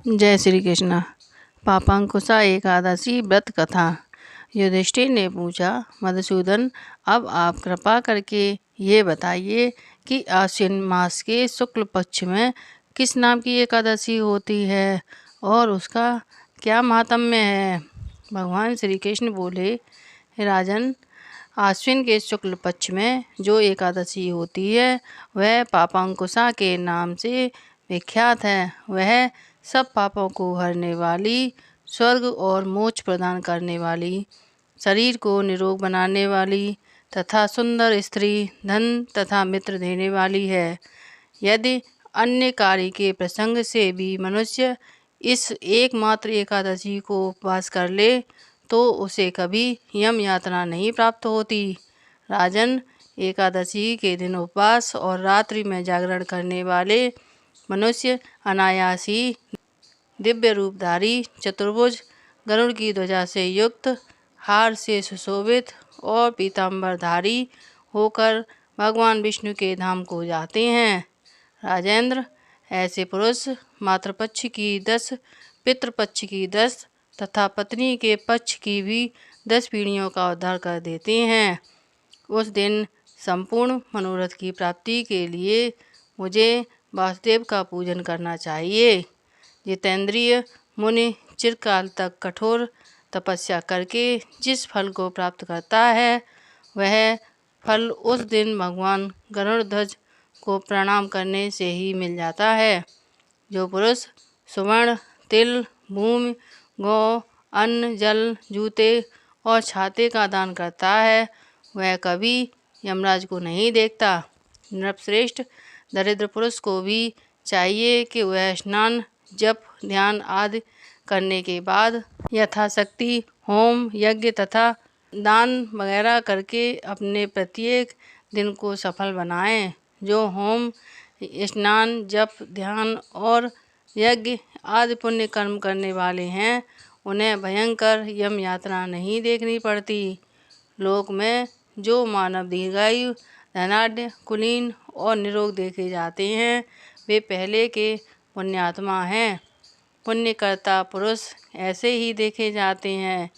जय श्री कृष्ण। पापांकुशा एकादशी व्रत कथा। युधिष्ठिर ने पूछा, मधुसूदन, अब आप कृपा करके ये बताइए कि आश्विन मास के शुक्ल पक्ष में किस नाम की एकादशी होती है और उसका क्या महात्म्य है। भगवान श्री कृष्ण बोले, राजन, आश्विन के शुक्ल पक्ष में जो एकादशी होती है वह पापांकुशा के नाम से विख्यात है। वह सब पापों को हरने वाली, स्वर्ग और मोक्ष प्रदान करने वाली, शरीर को निरोग बनाने वाली तथा सुंदर स्त्री, धन तथा मित्र देने वाली है। यदि अन्य कार्य के प्रसंग से भी मनुष्य इस एकमात्र एकादशी को उपवास कर ले तो उसे कभी यम यातना नहीं प्राप्त होती। राजन, एकादशी के दिन उपवास और रात्रि में जागरण करने वाले मनुष्य अनायास ही दिव्य रूपधारी, चतुर्भुज, गरुड़ की ध्वजा से युक्त, हार से सुशोभित और पीताम्बरधारी होकर भगवान विष्णु के धाम को जाते हैं। राजेंद्र, ऐसे पुरुष मातृपक्ष की 10, पितृपक्ष की 10 तथा पत्नी के पक्ष की भी 10 पीढ़ियों का उद्धार कर देते हैं। उस दिन संपूर्ण मनोरथ की प्राप्ति के लिए मुझे वासुदेव का पूजन करना चाहिए। जितेंद्रिय मुनि चिरकाल तक कठोर तपस्या करके जिस फल को प्राप्त करता है वह फल उस दिन भगवान गरुड़ध्वज को प्रणाम करने से ही मिल जाता है। जो पुरुष सुवर्ण, तिल, भूमि, गौ, अन्न, जल, जूते और छाते का दान करता है वह कभी यमराज को नहीं देखता। नृपश्रेष्ठ, दरिद्र पुरुष को भी चाहिए कि वह स्नान, जप, ध्यान आदि करने के बाद यथाशक्ति होम, यज्ञ तथा दान वगैरह करके अपने प्रत्येक दिन को सफल बनाएं। जो होम, स्नान, जप, ध्यान और यज्ञ आदि पुण्य कर्म करने वाले हैं उन्हें भयंकर यम यात्रा नहीं देखनी पड़ती। लोक में जो मानव दीर्घायु, धनाढ्य, कुलीन और निरोग देखे जाते हैं वे पहले के पुण्यात्मा हैं। पुण्यकर्ता पुरुष ऐसे ही देखे जाते हैं।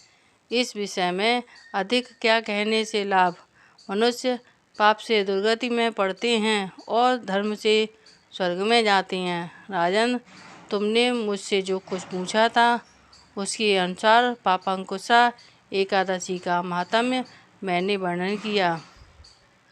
इस विषय में अधिक क्या कहने से लाभ। मनुष्य पाप से दुर्गति में पड़ते हैं और धर्म से स्वर्ग में जाते हैं। राजन, तुमने मुझसे जो कुछ पूछा था उसके अनुसार पापांकुशा एकादशी का महात्म्य मैंने वर्णन किया।